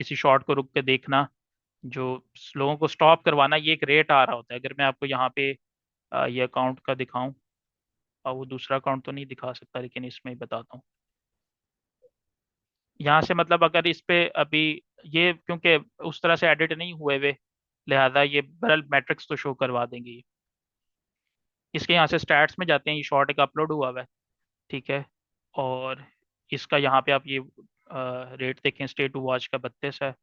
किसी शॉर्ट को रुक के देखना, जो लोगों को स्टॉप करवाना, ये एक रेट आ रहा होता है। अगर मैं आपको यहाँ पे ये अकाउंट का दिखाऊं, और वो दूसरा अकाउंट तो नहीं दिखा सकता, लेकिन इसमें ही बताता हूँ। यहाँ से मतलब अगर इस पे अभी ये, क्योंकि उस तरह से एडिट नहीं हुए हुए, लिहाजा ये बरल मैट्रिक्स तो शो करवा देंगे ये। इसके यहाँ से स्टैट्स में जाते हैं, ये शॉर्ट एक अपलोड हुआ हुआ है, ठीक है। और इसका यहाँ पे आप ये रेट देखें, स्टे टू वॉच का 32 है।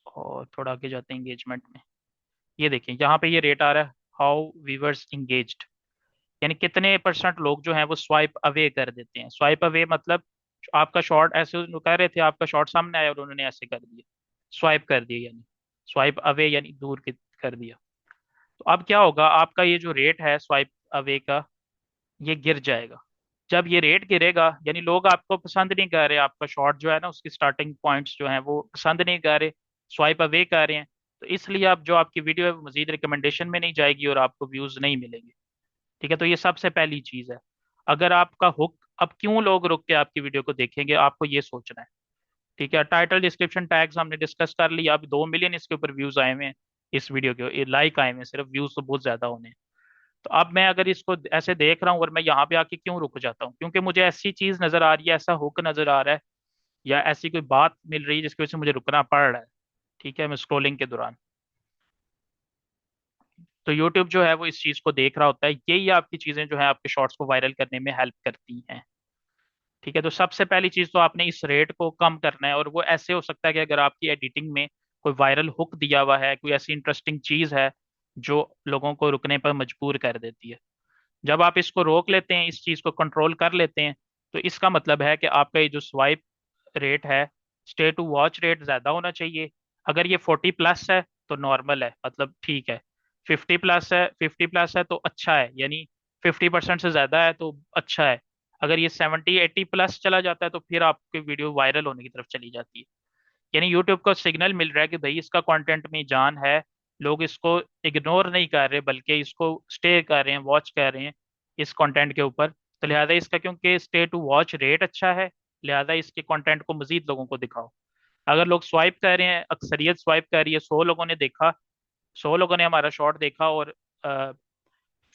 और थोड़ा आगे जाते हैं एंगेजमेंट में, ये देखें यहाँ पे ये रेट आ रहा है, हाउ व्यूअर्स इंगेज्ड, यानी कितने परसेंट लोग जो हैं वो स्वाइप अवे कर देते हैं। स्वाइप अवे मतलब आपका शॉर्ट ऐसे वो कह रहे थे, आपका शॉर्ट सामने आया और उन्होंने ऐसे कर दिया, स्वाइप कर दिया, यानी स्वाइप अवे यानी दूर कर दिया। तो अब क्या होगा, आपका ये जो रेट है स्वाइप अवे का, ये गिर जाएगा। जब ये रेट गिरेगा यानी लोग आपको पसंद नहीं कर रहे, आपका शॉर्ट जो है ना उसकी स्टार्टिंग पॉइंट्स जो हैं वो पसंद नहीं कर रहे, स्वाइप अवे कर रहे हैं, तो इसलिए आप जो आपकी वीडियो है वो मजीद रिकमेंडेशन में नहीं जाएगी और आपको व्यूज नहीं मिलेंगे। ठीक है, तो ये सबसे पहली चीज है। अगर आपका हुक, अब क्यों लोग रुक के आपकी वीडियो को देखेंगे, आपको ये सोचना है। ठीक है, टाइटल डिस्क्रिप्शन टैग्स हमने डिस्कस कर लिया, अब 2 मिलियन इसके ऊपर व्यूज आए हुए हैं, इस वीडियो के लाइक आए हुए हैं, सिर्फ व्यूज तो बहुत ज्यादा होने हैं। तो अब मैं अगर इसको ऐसे देख रहा हूँ और मैं यहाँ पे आके क्यों रुक जाता हूँ, क्योंकि मुझे ऐसी चीज नजर आ रही है, ऐसा हुक नजर आ रहा है, या ऐसी कोई बात मिल रही है जिसकी वजह से मुझे रुकना पड़ रहा है। ठीक है, मैं स्क्रोलिंग के दौरान, तो यूट्यूब जो है वो इस चीज को देख रहा होता है, यही आपकी चीजें जो है आपके शॉर्ट्स को वायरल करने में हेल्प करती हैं। ठीक है, तो सबसे पहली चीज तो आपने इस रेट को कम करना है, और वो ऐसे हो सकता है कि अगर आपकी एडिटिंग में कोई वायरल हुक दिया हुआ है, कोई ऐसी इंटरेस्टिंग चीज है जो लोगों को रुकने पर मजबूर कर देती है। जब आप इसको रोक लेते हैं, इस चीज को कंट्रोल कर लेते हैं, तो इसका मतलब है कि आपका ये जो स्वाइप रेट है, स्टे टू वॉच रेट ज्यादा होना चाहिए। अगर ये 40+ है तो नॉर्मल है, मतलब ठीक है। 50+ है तो अच्छा है, यानी 50% से ज्यादा है तो अच्छा है। अगर ये 70-80+ चला जाता है तो फिर आपकी वीडियो वायरल होने की तरफ चली जाती है। यानी यूट्यूब को सिग्नल मिल रहा है कि भाई इसका कंटेंट में जान है, लोग इसको इग्नोर नहीं कर रहे बल्कि इसको स्टे कर रहे हैं, वॉच कर रहे हैं इस कंटेंट के ऊपर। तो लिहाजा इसका, क्योंकि स्टे टू वॉच रेट अच्छा है, लिहाजा इसके कंटेंट को मजीद लोगों को दिखाओ। अगर लोग स्वाइप कर रहे हैं, अक्सरियत स्वाइप कर रही है, 100 लोगों ने देखा, 100 लोगों ने हमारा शॉर्ट देखा और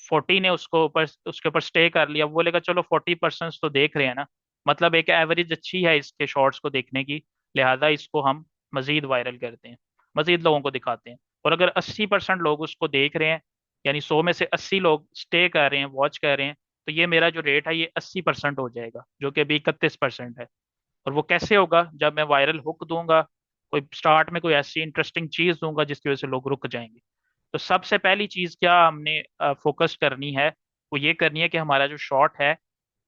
40 ने उसके ऊपर स्टे कर लिया, वो बोलेगा चलो 40% तो देख रहे हैं ना, मतलब एक एवरेज अच्छी है इसके शॉर्ट्स को देखने की, लिहाजा इसको हम मजीद वायरल करते हैं, मजीद लोगों को दिखाते हैं। और अगर 80% लोग उसको देख रहे हैं, यानी 100 में से 80 लोग स्टे कर रहे हैं, वॉच कर रहे हैं, तो ये मेरा जो रेट है ये 80% हो जाएगा, जो कि अभी 31% है। और वो कैसे होगा, जब मैं वायरल हुक दूंगा, कोई स्टार्ट में कोई ऐसी इंटरेस्टिंग चीज दूंगा जिसकी वजह से लोग रुक जाएंगे। तो सबसे पहली चीज क्या हमने फोकस करनी है, वो ये करनी है कि हमारा जो शॉट है,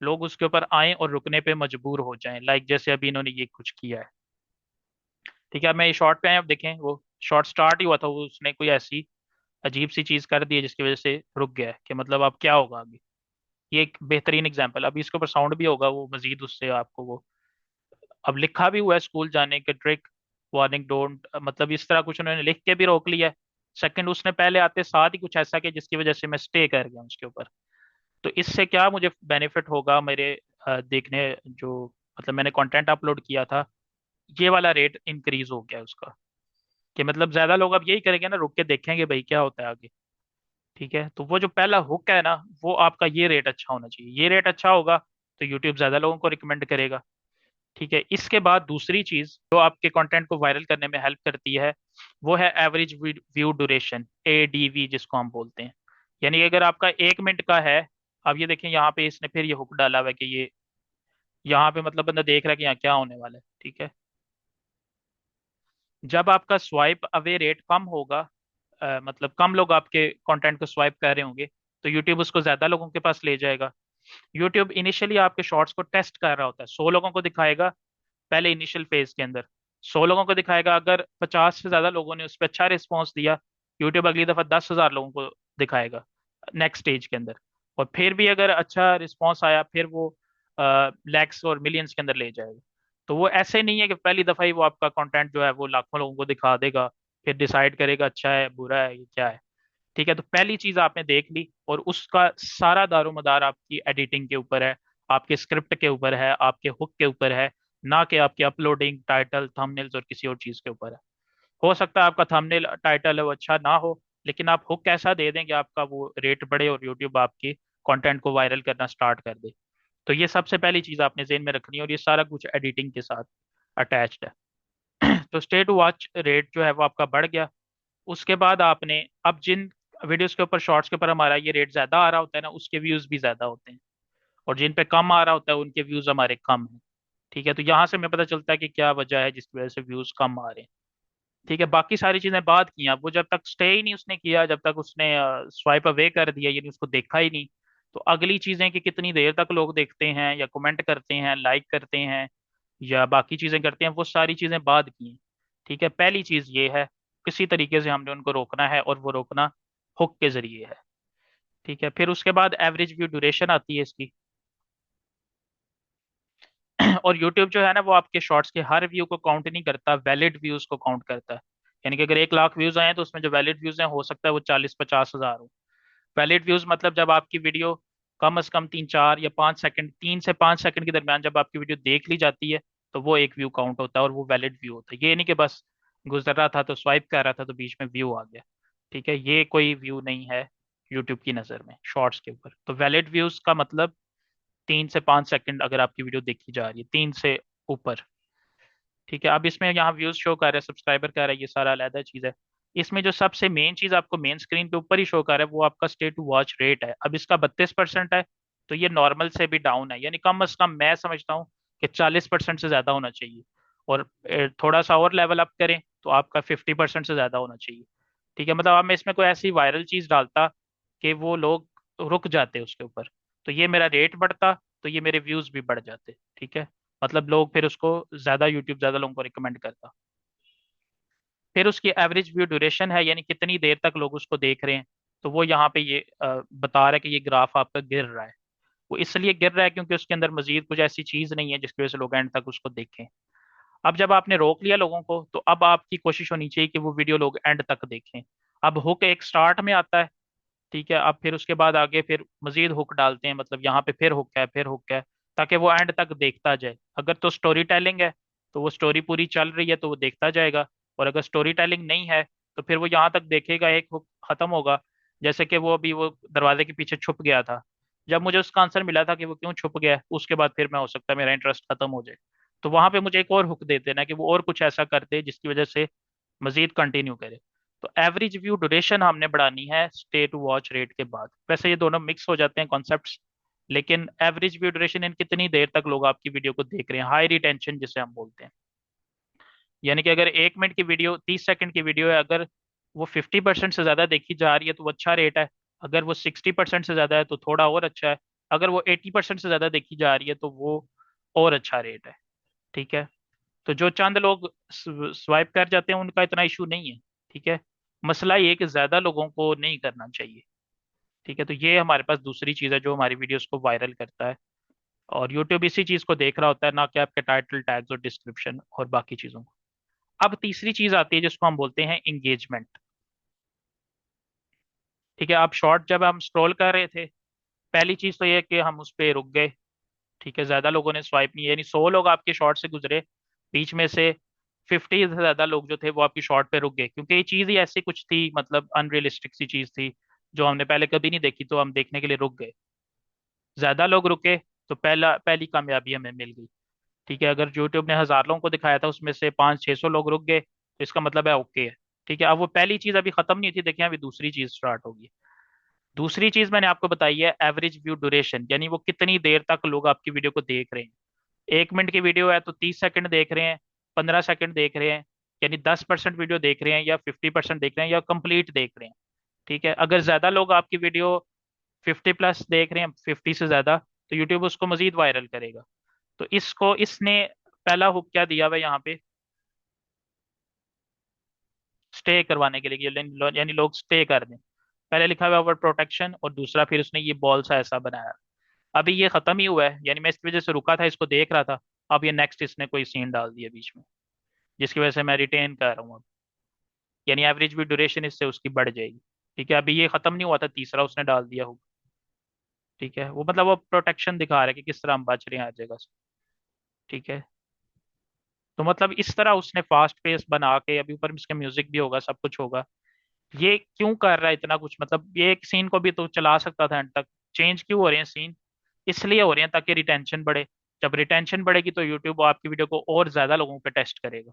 लोग उसके ऊपर आए और रुकने पे मजबूर हो जाएं, लाइक जैसे अभी इन्होंने ये कुछ किया है। ठीक है, अब मैं ये शॉर्ट पे आए, अब देखें वो शॉर्ट स्टार्ट ही हुआ था, वो उसने कोई ऐसी अजीब सी चीज कर दी है जिसकी वजह से रुक गया है, कि मतलब अब क्या होगा आगे। ये एक बेहतरीन एग्जाम्पल, अभी इसके ऊपर साउंड भी होगा, वो मजीद उससे आपको वो, अब लिखा भी हुआ है स्कूल जाने के ट्रिक, वार्निंग डोंट, मतलब इस तरह कुछ उन्होंने लिख के भी रोक लिया है। सेकंड, उसने पहले आते साथ ही कुछ ऐसा किया जिसकी वजह से मैं स्टे कर गया उसके ऊपर। तो इससे क्या मुझे बेनिफिट होगा मेरे देखने जो, मतलब मैंने कंटेंट अपलोड किया था, ये वाला रेट इंक्रीज हो गया उसका, कि मतलब ज्यादा लोग अब यही करेंगे ना, रुक के देखेंगे भाई क्या होता है आगे। ठीक है, तो वो जो पहला हुक है ना, वो आपका ये रेट अच्छा होना चाहिए, ये रेट अच्छा होगा तो यूट्यूब ज्यादा लोगों को रिकमेंड करेगा। ठीक है, इसके बाद दूसरी चीज जो आपके कंटेंट को वायरल करने में हेल्प करती है, वो है एवरेज व्यू ड्यूरेशन, ADV जिसको हम बोलते हैं। यानी अगर आपका 1 मिनट का है, अब ये देखें यहाँ पे इसने फिर ये हुक डाला हुआ है कि ये यहाँ पे मतलब बंदा देख रहा है कि यहाँ क्या होने वाला है। ठीक है, जब आपका स्वाइप अवे रेट कम होगा, मतलब कम लोग आपके कंटेंट को स्वाइप कर रहे होंगे, तो यूट्यूब उसको ज्यादा लोगों के पास ले जाएगा। यूट्यूब इनिशियली आपके शॉर्ट्स को टेस्ट कर रहा होता है, 100 लोगों को दिखाएगा पहले इनिशियल फेज के अंदर, 100 लोगों को दिखाएगा, अगर 50 से ज्यादा लोगों ने उस पर अच्छा रिस्पॉन्स दिया, यूट्यूब अगली दफा 10,000 लोगों को दिखाएगा नेक्स्ट स्टेज के अंदर। और फिर भी अगर अच्छा रिस्पॉन्स आया, फिर वो लैक्स और मिलियंस के अंदर ले जाएगा। तो वो ऐसे नहीं है कि पहली दफा ही वो आपका कंटेंट जो है वो लाखों लोगों को दिखा देगा, फिर डिसाइड करेगा अच्छा है बुरा है ये क्या है। ठीक है, तो पहली चीज आपने देख ली, और उसका सारा दारोमदार आपकी एडिटिंग के ऊपर है, आपके स्क्रिप्ट के ऊपर है, आपके हुक के ऊपर है, ना कि आपकी अपलोडिंग, टाइटल, थंबनेल्स और किसी और चीज़ के ऊपर है। हो सकता है आपका थंबनेल टाइटल है वो अच्छा ना हो, लेकिन आप हुक कैसा दे देंगे आपका वो रेट बढ़े और यूट्यूब आपकी कंटेंट को वायरल करना स्टार्ट कर दे। तो ये सबसे पहली चीज़ आपने जेन में रखनी है, और ये सारा कुछ एडिटिंग के साथ अटैच्ड है। तो स्टे टू वॉच रेट जो है वो आपका बढ़ गया। उसके बाद आपने अब जिन वीडियोस के ऊपर, शॉर्ट्स के ऊपर हमारा ये रेट ज्यादा आ रहा होता है ना, उसके व्यूज भी ज्यादा होते हैं, और जिन पे कम आ रहा होता है उनके व्यूज हमारे कम हैं। ठीक है, तो यहाँ से हमें पता चलता है कि क्या वजह है जिसकी वजह से व्यूज कम आ रहे हैं। ठीक है, बाकी सारी चीजें बात की, अब वो जब तक स्टे ही नहीं उसने किया, जब तक उसने स्वाइप अवे कर दिया, यानी उसको देखा ही नहीं, तो अगली चीजें कि कितनी देर तक लोग देखते हैं या कमेंट करते हैं, लाइक करते हैं या बाकी चीजें करते हैं, वो सारी चीजें बाद की हैं। ठीक है, पहली चीज ये है, किसी तरीके से हमने उनको रोकना है, और वो रोकना हुक के जरिए है। ठीक है, फिर उसके बाद एवरेज व्यू ड्यूरेशन आती है इसकी। और यूट्यूब जो है ना वो आपके शॉर्ट्स के हर व्यू को काउंट नहीं करता, वैलिड व्यूज को काउंट करता है। यानी कि अगर 1 लाख व्यूज आए हैं तो उसमें जो वैलिड व्यूज हैं हो सकता है वो 40-50 हजार हो। वैलिड व्यूज मतलब जब आपकी वीडियो कम से कम 3-4 या 5 सेकंड, 3 से 5 सेकंड के दरमियान जब आपकी वीडियो देख ली जाती है, तो वो एक व्यू काउंट होता है और वो वैलिड व्यू होता है। ये नहीं कि बस गुजर रहा था तो स्वाइप कर रहा था तो बीच में व्यू आ गया। ठीक है, ये कोई व्यू नहीं है यूट्यूब की नज़र में शॉर्ट्स के ऊपर। तो वैलिड व्यूज का मतलब 3 से 5 सेकंड अगर आपकी वीडियो देखी जा रही है, 3 से ऊपर। ठीक है, अब इसमें यहाँ व्यूज शो कर रहा है, सब्सक्राइबर कर रहा है, ये सारा अलग चीज है। इसमें जो सबसे मेन चीज आपको मेन स्क्रीन पे ऊपर ही शो कर रहा है वो आपका स्टे टू वॉच रेट है। अब इसका 32% है, तो ये नॉर्मल से भी डाउन है, यानी कम से कम मैं समझता हूँ कि 40% से ज्यादा होना चाहिए। और थोड़ा सा और लेवल अप करें तो आपका 50% से ज्यादा होना चाहिए। ठीक है, मतलब अब मैं इसमें कोई ऐसी वायरल चीज डालता कि वो लोग रुक जाते उसके ऊपर, तो ये मेरा रेट बढ़ता, तो ये मेरे व्यूज भी बढ़ जाते। ठीक है, मतलब लोग फिर उसको ज्यादा, यूट्यूब ज्यादा लोगों को रिकमेंड करता। फिर उसकी एवरेज व्यू ड्यूरेशन है, यानी कितनी देर तक लोग उसको देख रहे हैं। तो वो यहाँ पे ये बता रहा है कि ये ग्राफ आपका गिर रहा है। वो इसलिए गिर रहा है क्योंकि उसके अंदर मजीद कुछ ऐसी चीज नहीं है जिसकी वजह से लोग एंड तक उसको देखें। अब जब आपने रोक लिया लोगों को, तो अब आपकी कोशिश होनी चाहिए कि वो वीडियो लोग एंड तक देखें। अब हुक एक स्टार्ट में आता है। ठीक है, अब फिर उसके बाद आगे फिर मजीद हुक डालते हैं, मतलब यहाँ पे फिर हुक है, फिर हुक है, ताकि वो एंड तक देखता जाए। अगर तो स्टोरी टेलिंग है तो वो स्टोरी पूरी चल रही है तो वो देखता जाएगा, और अगर स्टोरी टेलिंग नहीं है तो फिर वो यहाँ तक देखेगा, एक हुक खत्म होगा। जैसे कि वो अभी वो दरवाजे के पीछे छुप गया था, जब मुझे उसका आंसर मिला था कि वो क्यों छुप गया, उसके बाद फिर मैं, हो सकता है मेरा इंटरेस्ट खत्म हो जाए, तो वहां पे मुझे एक और हुक दे देना कि वो और कुछ ऐसा कर दे जिसकी वजह से मजीद कंटिन्यू करे। तो एवरेज व्यू ड्यूरेशन हमने बढ़ानी है स्टे टू वॉच रेट के बाद। वैसे ये दोनों मिक्स हो जाते हैं कॉन्सेप्ट्स, लेकिन एवरेज व्यू ड्यूरेशन इन कितनी देर तक लोग आपकी वीडियो को देख रहे हैं, हाई रिटेंशन जिसे हम बोलते हैं। यानी कि अगर 1 मिनट की वीडियो, 30 सेकंड की वीडियो है, अगर वो 50% से ज्यादा देखी जा रही है तो वो अच्छा रेट है। अगर वो 60% से ज्यादा है तो थोड़ा और अच्छा है। अगर वो 80% से ज्यादा देखी जा रही है तो वो और अच्छा रेट है। ठीक है, तो जो चंद लोग स्वाइप कर जाते हैं उनका इतना इशू नहीं है। ठीक है, मसला ये है कि ज्यादा लोगों को नहीं करना चाहिए। ठीक है, तो ये हमारे पास दूसरी चीज है जो हमारी वीडियोस को वायरल करता है, और यूट्यूब इसी चीज को देख रहा होता है, ना कि आपके टाइटल, टैग्स और डिस्क्रिप्शन और बाकी चीजों को। अब तीसरी चीज आती है जिसको हम बोलते हैं इंगेजमेंट। ठीक है, अब शॉर्ट जब हम स्क्रॉल कर रहे थे, पहली चीज तो ये है कि हम उस पर रुक गए। ठीक है, ज्यादा लोगों ने स्वाइप नहीं, यानी 100 लोग आपके शॉर्ट से गुजरे, बीच में से 50 से ज्यादा लोग जो थे वो आपकी शॉर्ट पे रुक गए, क्योंकि ये चीज ही ऐसी कुछ थी, मतलब अनरियलिस्टिक सी चीज थी जो हमने पहले कभी नहीं देखी, तो हम देखने के लिए रुक गए। ज्यादा लोग रुके तो पहली कामयाबी हमें मिल गई। ठीक है, अगर यूट्यूब ने 1,000 लोगों को दिखाया था उसमें से 500-600 लोग रुक गए, तो इसका मतलब है ओके है। ठीक है, अब वो पहली चीज अभी खत्म नहीं थी, देखिए अभी दूसरी चीज स्टार्ट होगी। दूसरी चीज मैंने आपको बताई है एवरेज व्यू ड्यूरेशन, यानी वो कितनी देर तक लोग आपकी वीडियो को देख रहे हैं। 1 मिनट की वीडियो है तो 30 सेकंड देख रहे हैं, 15 सेकंड देख रहे हैं, यानी 10% वीडियो देख रहे हैं, या 50% देख रहे हैं, या कंप्लीट देख रहे हैं। ठीक है, अगर ज्यादा लोग आपकी वीडियो 50+ देख रहे हैं, 50 से ज्यादा, तो यूट्यूब उसको मजीद वायरल करेगा। तो इसको इसने पहला हुक क्या दिया हुआ है यहाँ पे, स्टे करवाने के लिए, यानी लोग स्टे कर दें। पहले लिखा हुआ ओवर प्रोटेक्शन, और दूसरा फिर उसने ये बॉल सा ऐसा बनाया। अभी ये खत्म ही हुआ है, यानी मैं इस वजह से रुका था, इसको देख रहा था। अब ये नेक्स्ट इसने कोई सीन डाल दिया बीच में, जिसकी वजह से मैं रिटेन कर रहा हूँ अब, यानी एवरेज भी ड्यूरेशन इससे उसकी बढ़ जाएगी। ठीक है, अभी ये खत्म नहीं हुआ था, तीसरा उसने डाल दिया होगा। ठीक है, वो मतलब वो प्रोटेक्शन दिखा रहा है कि किस तरह हम बच रहे हैं हर जगह से। ठीक है, तो मतलब इस तरह उसने फास्ट पेस बना के, अभी ऊपर में इसके म्यूजिक भी होगा, सब कुछ होगा। ये क्यों कर रहा है इतना कुछ? मतलब ये एक सीन को भी तो चला सकता था एंड तक। चेंज क्यों हो रहे हैं सीन? इसलिए हो रहे हैं ताकि रिटेंशन बढ़े। जब रिटेंशन बढ़ेगी तो यूट्यूब आपकी वीडियो को और ज्यादा लोगों पे टेस्ट करेगा।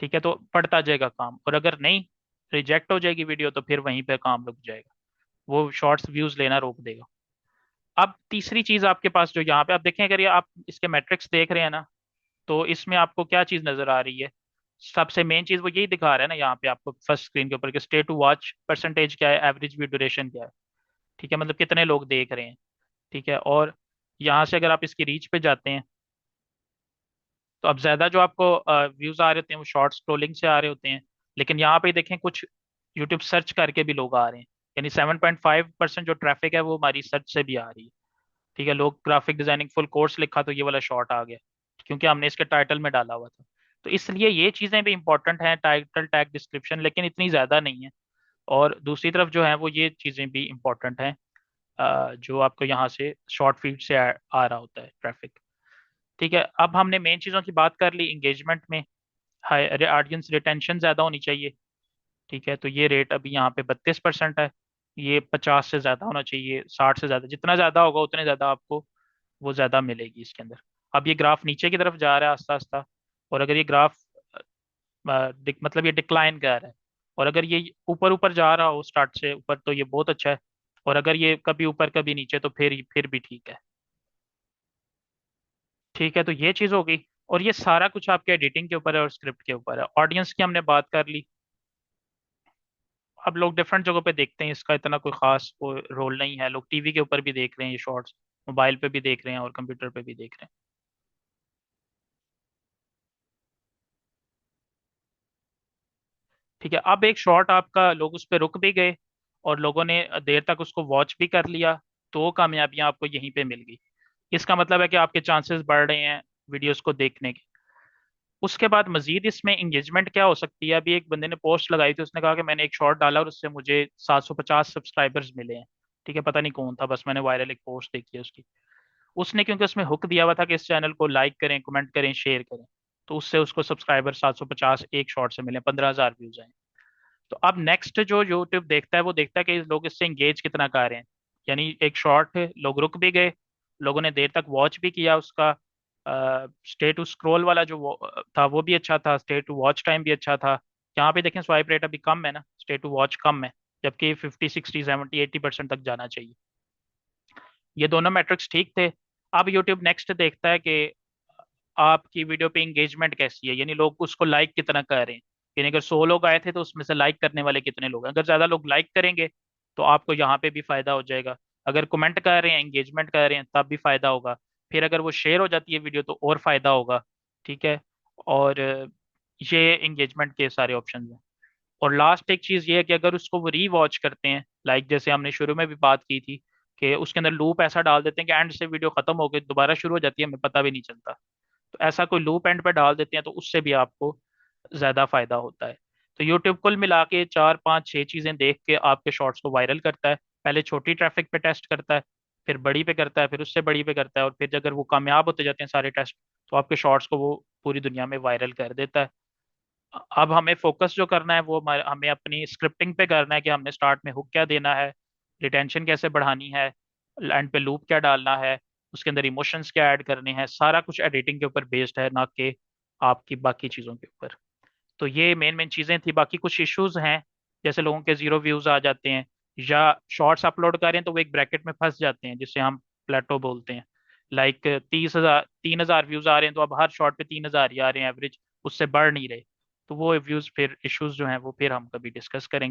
ठीक है, तो बढ़ता जाएगा काम। और अगर नहीं, रिजेक्ट हो जाएगी वीडियो, तो फिर वहीं पे काम रुक जाएगा, वो शॉर्ट्स व्यूज लेना रोक देगा। अब तीसरी चीज आपके पास जो यहाँ पे आप देखें, अगर ये आप इसके मैट्रिक्स देख रहे हैं ना, तो इसमें आपको क्या चीज नजर आ रही है? सबसे मेन चीज वो यही दिखा रहा है ना यहाँ पे आपको फर्स्ट स्क्रीन के ऊपर, कि स्टे टू वॉच परसेंटेज क्या है, एवरेज व्यू ड्यूरेशन क्या है। ठीक है, मतलब कितने लोग देख रहे हैं। ठीक है, और यहाँ से अगर आप इसकी रीच पे जाते हैं, तो अब ज्यादा जो आपको व्यूज आ रहे होते हैं वो शॉर्ट स्क्रोलिंग से आ रहे होते हैं। लेकिन यहाँ पे देखें, कुछ यूट्यूब सर्च करके भी लोग आ रहे हैं। यानी 7.5% जो ट्रैफिक है वो हमारी सर्च से भी आ रही है। ठीक है, लोग ग्राफिक डिजाइनिंग फुल कोर्स लिखा तो ये वाला शॉर्ट आ गया, क्योंकि हमने इसके टाइटल में डाला हुआ था। तो इसलिए ये चीजें भी इंपॉर्टेंट हैं, टाइटल टैग डिस्क्रिप्शन, लेकिन इतनी ज्यादा नहीं है। और दूसरी तरफ जो है वो ये चीजें भी इंपॉर्टेंट हैं, जो आपको यहाँ से शॉर्ट फीड से आ रहा होता है ट्रैफिक। ठीक है, अब हमने मेन चीज़ों की बात कर ली। इंगेजमेंट में हाई ऑडियंस रिटेंशन ज़्यादा होनी चाहिए। ठीक है, तो ये रेट अभी यहाँ पे 32% है। ये 50 से ज़्यादा होना चाहिए, 60 से ज़्यादा। जितना ज़्यादा होगा उतने ज़्यादा आपको वो ज़्यादा मिलेगी इसके अंदर। अब ये ग्राफ नीचे की तरफ जा रहा है आस्ता आस्ता। और अगर ये ग्राफ मतलब ये डिक्लाइन कर रहा है, और अगर ये ऊपर ऊपर जा रहा हो स्टार्ट से ऊपर, तो ये बहुत अच्छा है। और अगर ये कभी ऊपर कभी नीचे, तो फिर भी ठीक है। ठीक है, तो ये चीज़ हो गई। और ये सारा कुछ आपके एडिटिंग के ऊपर है और स्क्रिप्ट के ऊपर है। ऑडियंस की हमने बात कर ली। अब लोग डिफरेंट जगहों पे देखते हैं, इसका इतना कोई खास कोई रोल नहीं है। लोग टीवी के ऊपर भी देख रहे हैं ये शॉर्ट्स, मोबाइल पे भी देख रहे हैं और कंप्यूटर पे भी देख रहे हैं। ठीक है, अब एक शॉर्ट आपका लोग उस पर रुक भी गए और लोगों ने देर तक उसको वॉच भी कर लिया, तो वो कामयाबियां आपको यहीं पे मिल गई। इसका मतलब है कि आपके चांसेस बढ़ रहे हैं वीडियोस को देखने के। उसके बाद मजीद इसमें इंगेजमेंट क्या हो सकती है? अभी एक बंदे ने पोस्ट लगाई थी, उसने कहा कि मैंने एक शॉर्ट डाला और उससे मुझे 750 सब्सक्राइबर्स मिले हैं। ठीक है, पता नहीं कौन था, बस मैंने वायरल एक पोस्ट देखी है उसकी। उसने क्योंकि उसमें हुक दिया हुआ था कि इस चैनल को लाइक करें, कमेंट करें, शेयर करें, तो उससे उसको सब्सक्राइबर 750 एक शॉर्ट से मिले, 15,000 व्यूज आए। तो अब नेक्स्ट जो यूट्यूब देखता है वो देखता है कि लोग इससे इंगेज कितना कर रहे हैं। यानी एक शॉर्ट है, लोग रुक भी गए, लोगों ने देर तक वॉच भी किया उसका। स्टे टू स्क्रॉल वाला जो था वो भी अच्छा था, स्टे टू वॉच टाइम भी अच्छा था। यहाँ पे देखें स्वाइप रेट अभी कम है ना, स्टे टू वॉच कम है, जबकि 50 60 70 80% तक जाना चाहिए। ये दोनों मैट्रिक्स ठीक थे। अब यूट्यूब नेक्स्ट देखता है कि आपकी वीडियो पे इंगेजमेंट कैसी है, यानी लोग उसको लाइक कितना कर रहे हैं। यानी अगर 100 लोग आए थे तो उसमें से लाइक करने वाले कितने लोग हैं। अगर ज्यादा लोग लाइक करेंगे तो आपको यहाँ पे भी फायदा हो जाएगा। अगर कमेंट कर रहे हैं, एंगेजमेंट कर रहे हैं, तब भी फायदा होगा। फिर अगर वो शेयर हो जाती है वीडियो तो और फायदा होगा। ठीक है, और ये एंगेजमेंट के सारे ऑप्शन हैं। और लास्ट एक चीज ये है कि अगर उसको वो री वॉच करते हैं, लाइक जैसे हमने शुरू में भी बात की थी, कि उसके अंदर लूप ऐसा डाल देते हैं कि एंड से वीडियो खत्म हो गई दोबारा शुरू हो जाती है, हमें पता भी नहीं चलता। तो ऐसा कोई लूप एंड पे डाल देते हैं तो उससे भी आपको ज्यादा फायदा होता है। तो यूट्यूब कुल मिला के 4 5 6 चीजें देख के आपके शॉर्ट्स को वायरल करता है। पहले छोटी ट्रैफिक पे टेस्ट करता है, फिर बड़ी पे करता है, फिर उससे बड़ी पे करता है, और फिर अगर वो कामयाब होते जाते हैं सारे टेस्ट, तो आपके शॉर्ट्स को वो पूरी दुनिया में वायरल कर देता है। अब हमें फोकस जो करना है वो हमें अपनी स्क्रिप्टिंग पे करना है, कि हमने स्टार्ट में हुक क्या देना है, रिटेंशन कैसे बढ़ानी है, एंड पे लूप क्या डालना है, उसके अंदर इमोशंस क्या ऐड करने हैं। सारा कुछ एडिटिंग के ऊपर बेस्ड है, ना कि आपकी बाकी चीज़ों के ऊपर। तो ये मेन मेन चीज़ें थी। बाकी कुछ इश्यूज हैं, जैसे लोगों के जीरो व्यूज आ जाते हैं, या शॉर्ट्स अपलोड कर रहे हैं तो वो एक ब्रैकेट में फंस जाते हैं जिसे हम प्लेटो बोलते हैं। लाइक 30,000 3,000 व्यूज आ रहे हैं तो अब हर शॉर्ट पे 3,000 ही आ रहे हैं एवरेज, उससे बढ़ नहीं रहे। तो वो व्यूज फिर इश्यूज जो हैं वो फिर हम कभी डिस्कस करेंगे।